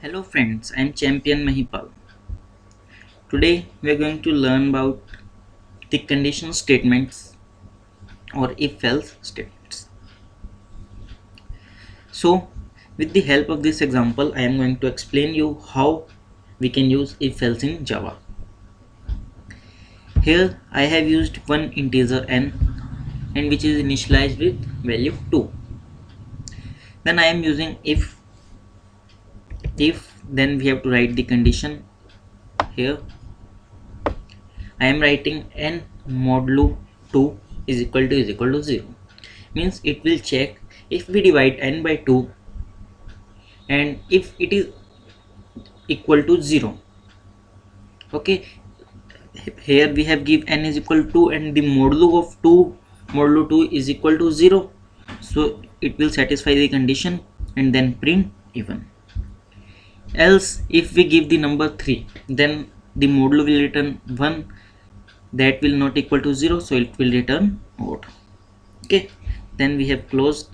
Hello friends, I am Champion Mahipal. Today we are going to learn about the conditional statements or if-else statements. So with the help of this example, I am going to explain you how we can use if-else in Java. Here I have used one integer n and which is initialized with value 2. Then I am using if then we have to write the condition. Here I am writing n modulo 2 is equal to 0, means it will check if we divide n by 2 and if it is equal to 0. Okay, here we have give n is equal to and the modulo of 2 modulo 2 is equal to 0, so it will satisfy the condition and then print even. Else if we give the number 3, then the modulo will return 1, that will not equal to 0, so it will return odd. Okay, then we have closed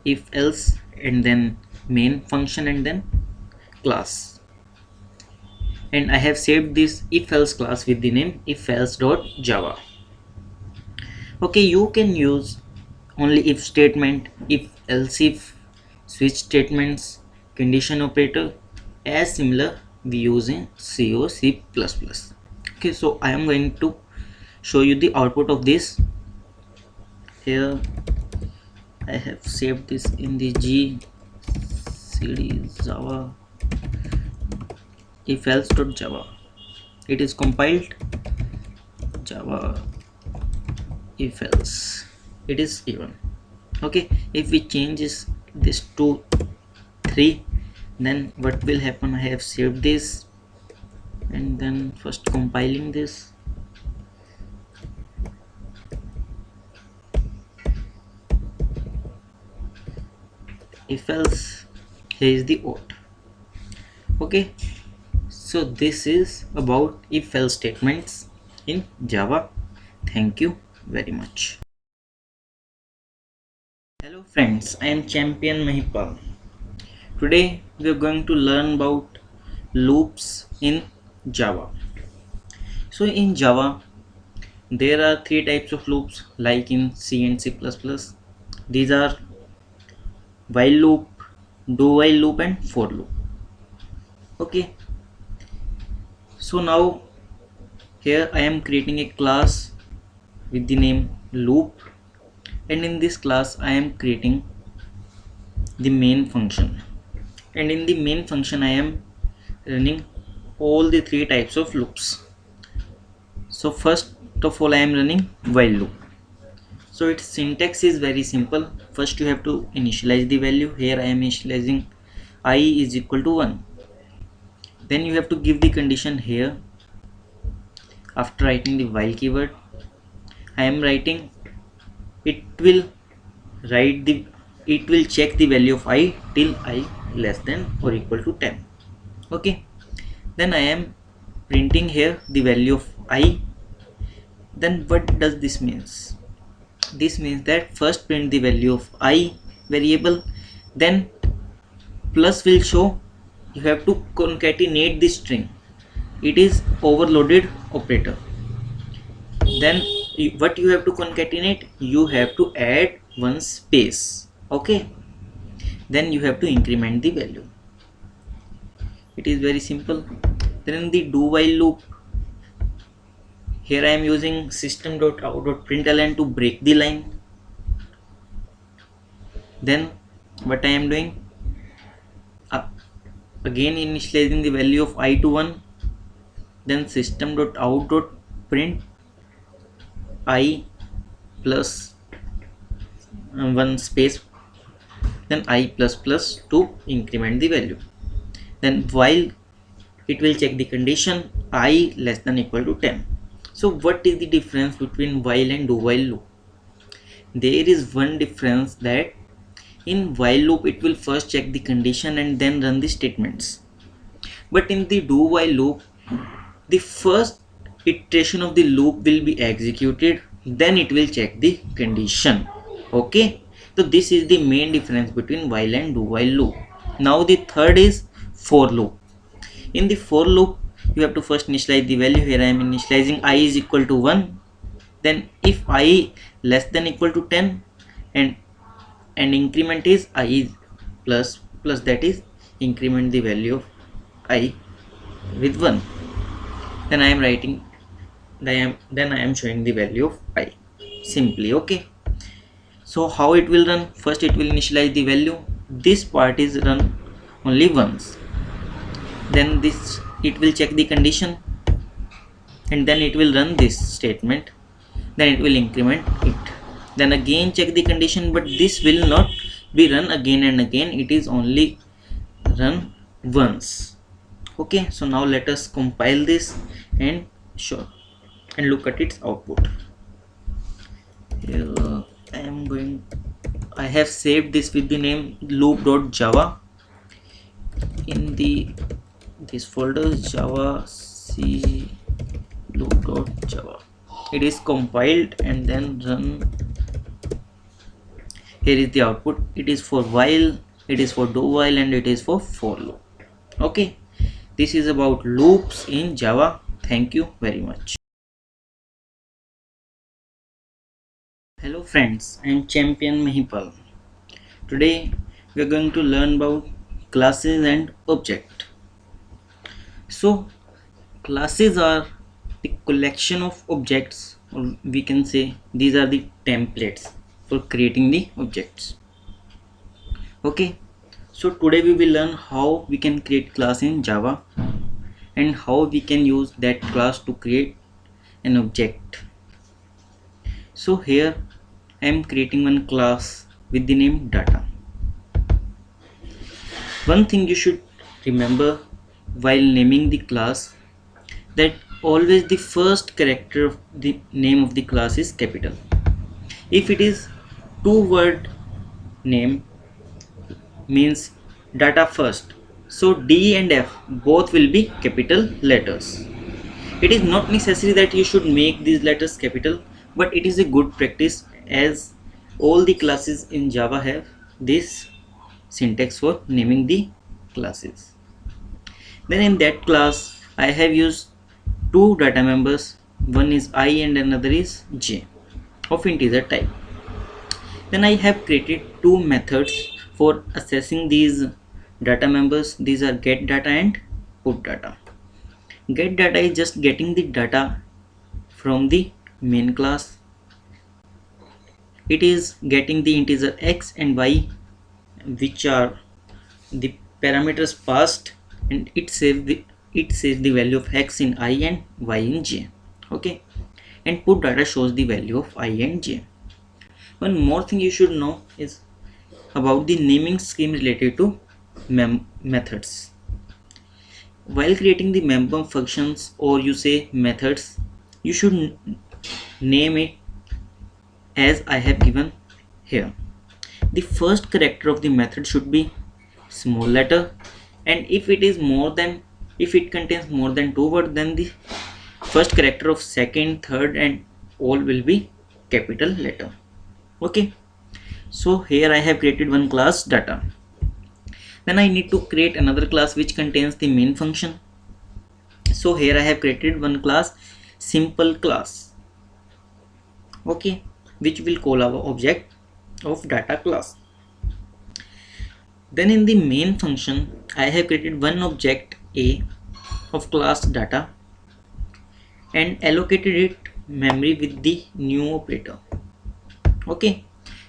if else and then main function and then class, and I have saved this if else class with the name if else.java. Okay, you can use only if statement, if else if, switch statements, condition operator as similar we use in C or C++. Okay, so I am going to show you the output of this. Here I have saved this in the G cd java if else.java. It is compiled java if else, it is even. Okay, if we change this to 3, then what will happen? I have saved this and then first compiling this. If else, here is the odd. Okay, so this is about if else statements in Java. Thank you very much. Hello friends, I am Champion Mahipal. Today we are going to learn about loops in Java. So in Java there are three types of loops like in C and C++. These are while loop, do while loop and for loop. Okay, so now here I am creating a class with the name loop, and in this class I am creating the main function, and in the main function I am running all the three types of loops. So first of all I am running while loop. So its syntax is very simple. First you have to initialize the value. Here I am initializing I is equal to 1. Then you have to give the condition here. After writing the while keyword, I am writing it will check the value of I till I less than or equal to 10. Okay, then I am printing here the value of I. Then what does this means? This means that first print the value of I variable, then plus will show you have to concatenate the string. It is overloaded operator. Then what you have to concatenate? You have to add one space. Okay, then you have to increment the value. It is very simple. Then in the do while loop, here I am using system.out.println to break the line. Then what I am doing, again initializing the value of I to 1, then system.out.print I plus one space, then I plus plus to increment the value. Then while it will check the condition I less than equal to 10. So what is the difference between while and do while loop? There is one difference, that in while loop it will first check the condition and then run the statements, but in the do while loop the first iteration of the loop will be executed, then it will check the condition. Okay, so this is the main difference between while and do while loop. Now the third is for loop. In the for loop, you have to first initialize the value. Here I am initializing I is equal to 1. Then if I less than equal to 10 and increment is I is plus, that is increment the value of I with 1, then I am writing, then I am showing the value of I simply. Okay, so how it will run? First it will initialize the value. This part is run only once. Then this, it will check the condition, and then it will run this statement. Then it will increment it, then again check the condition, but this will not be run again and again. It is only run once. Okay, so now let us compile this and show and look at its output. Here I have saved this with the name loop.java. In this folder java c loop.java, it is compiled and then run. Here is the output. It is for while, it is for do while, and it is for loop. Okay, this is about loops in Java. Thank you very much. Hello friends, I am Champion Mahipal. Today we are going to learn about classes and object. So classes are the collection of objects, or we can say these are the templates for creating the objects. Okay, so today we will learn how we can create class in Java and how we can use that class to create an object. So here I am creating one class with the name data. One thing you should remember while naming the class, that always the first character of the name of the class is capital. If it is two-word name, means data first, so D and F both will be capital letters. It is not necessary that you should make these letters capital, but it is a good practice as all the classes in Java have this syntax for naming the classes. Then in that class I have used two data members, one is I and another is j of integer type. Then I have created two methods for accessing these data members. These are get data and put data. Get data is just getting the data from the main class. It is getting the integer x and y, which are the parameters passed, and it saves the value of x in I and y in j. Okay, and put data shows the value of I and j. One more thing you should know is about the naming scheme related to methods. While creating the member functions, or you say methods, you should name it as I have given here. The first character of the method should be small letter, and if it contains more than two words, then the first character of second, third, and all will be capital letter. Okay, so here I have created one class data. Then I need to create another class which contains the main function. So here I have created one class simple class. Okay, which will call our object of data class. Then in the main function I have created one object A of class data and allocated it memory with the new operator. Okay,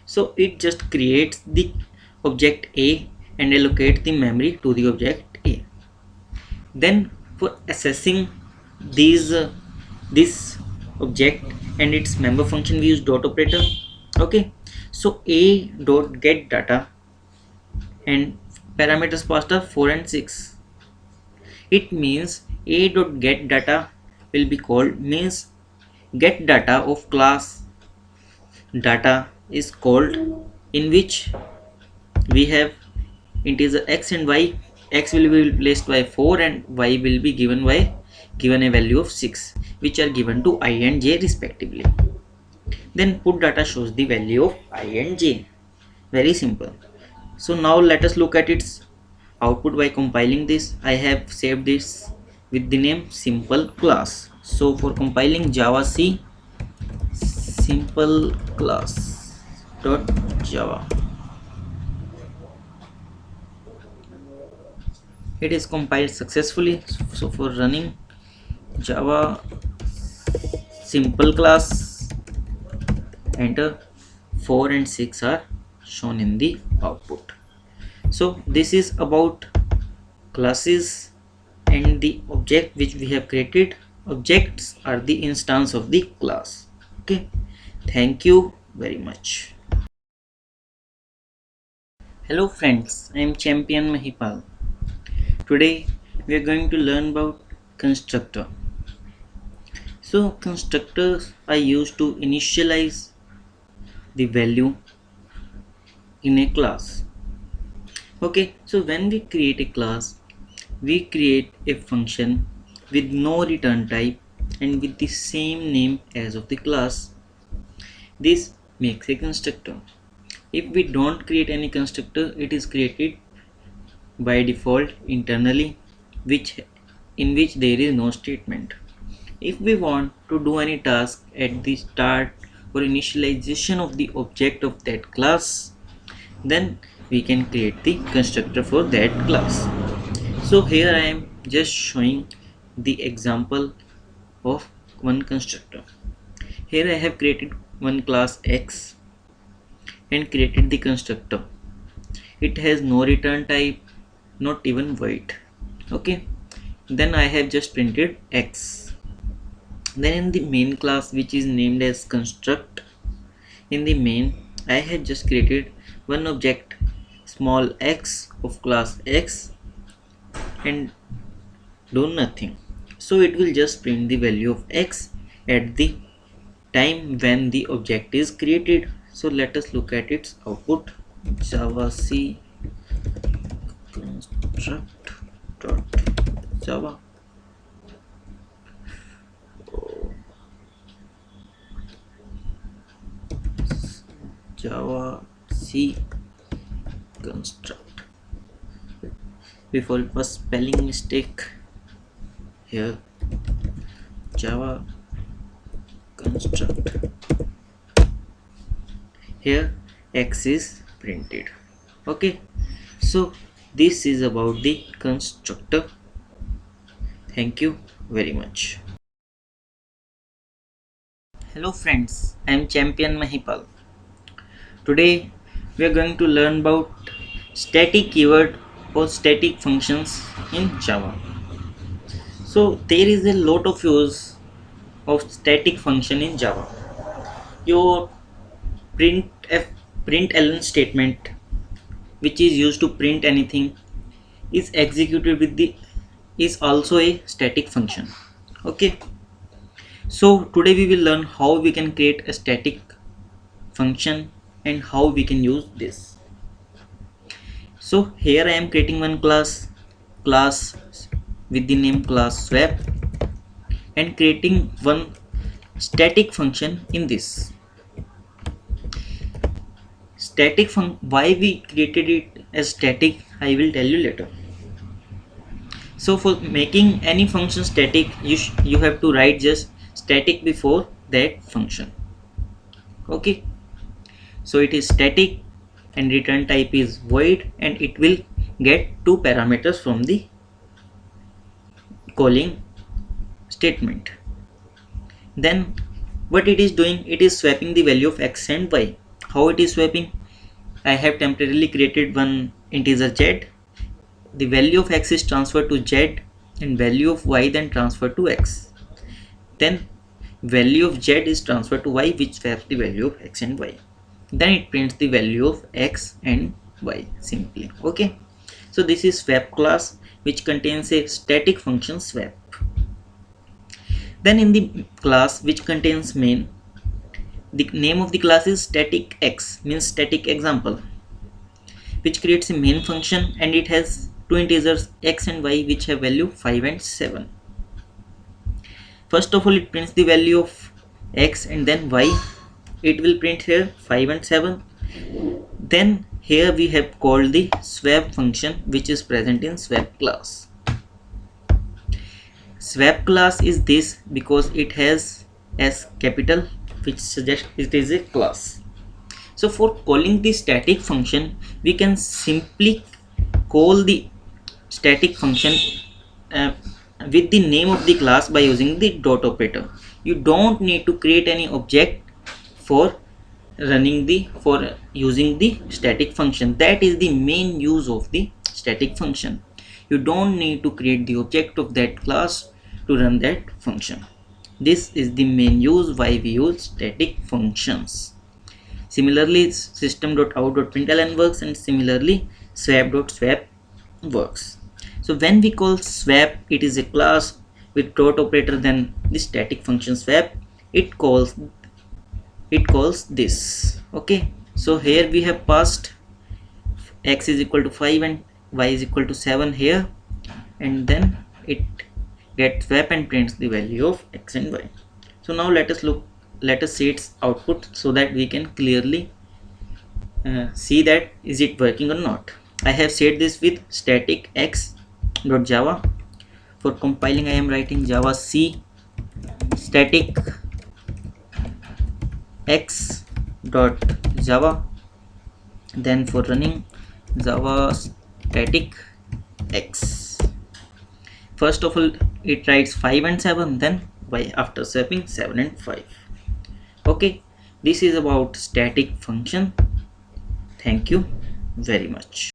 so it just creates the object A and allocate the memory to the object A. Then for accessing this object and its member function, we use dot operator. Okay, so A dot get data and parameters passed are 4 and 6. It means A dot get data will be called, means get data of class data is called, in which we have integer x and y. X will be replaced by 4 and y will be given a value of 6, which are given to I and j respectively. Then put data shows the value of I and j. Very simple. So now let us look at its output by compiling this. I have saved this with the name simple class. So for compiling Java C, simple class dot java, it is compiled successfully. So for running Java simple class, enter. 4 and 6 are shown in the output. So this is about classes and the object which we have created. Objects are the instance of the class. Okay, thank you very much. Hello friends, I am Champion Mahipal. Today we are going to learn about constructor. So constructors are used to initialize the value in a class. Okay, so when we create a class, we create a function with no return type and with the same name as of the class. This makes a constructor. If we don't create any constructor, it is created by default internally, in which there is no statement. If we want to do any task at the start or initialization of the object of that class, then we can create the constructor for that class. So here I am just showing the example of one constructor. Here I have created one class X and created the constructor. It has no return type, not even void. Okay, then I have just printed X. Then in the main class, which is named as construct, in the main I have just created one object small x of class X and do nothing. So it will just print the value of X at the time when the object is created. So let us look at its output. Java C construct dot java. Java C construct. Before it was spelling mistake. Here Java construct. Here X is printed. Okay, so this is about the constructor. Thank you very much. Hello friends, I am Champion Mahipal. Today we are going to learn about static keyword or static functions in Java. So there is a lot of use of static function in Java. Your println statement, which is used to print anything, is executed with the is also a static function. Okay, so today we will learn how we can create a static function and how we can use this. So here I am creating one class with the name class swap and creating one static function in this. Static why we created it as static, I will tell you later. So for making any function static, you have to write just static before that function. Okay, so it is static and return type is void, and it will get two parameters from the calling statement. Then what it is doing, it is swapping the value of X and Y. How it is swapping? I have temporarily created one integer Z. The value of X is transferred to Z and value of Y then transferred to X. Then value of Z is transferred to Y, which swaps the value of X and Y. Then it prints the value of X and Y simply. Okay, so this is swap class which contains a static function swap. Then in the class which contains main, the name of the class is static X, means static example, which creates a main function, and it has two integers X and Y which have value 5 and 7. First of all, it prints the value of X and then Y. It will print here 5 and 7. Then here we have called the swap function, which is present in swap class. Swap class is this because it has S capital, which suggests it is a class. So for calling the static function, we can simply call the static function with the name of the class by using the dot operator. You don't need to create any object for using the static function. That is the main use of the static function. You don't need to create the object of that class to run that function. This is the main use why we use static functions. Similarly, system.out.println works, and similarly swap.swap works. So when we call swap, it is a class with dot operator, then the static function swap, it calls this. Okay, so here we have passed x is equal to 5 and y is equal to 7 here, and then it gets swap and prints the value of x and y. So now let us see its output so that we can clearly see that is it working or not. I have said this with static x.java. For compiling, I am writing java c static x.java. Then for running, java static x. First of all, it writes 5 and 7, then y after swapping 7 and 5. Okay, this is about static function. Thank you very much.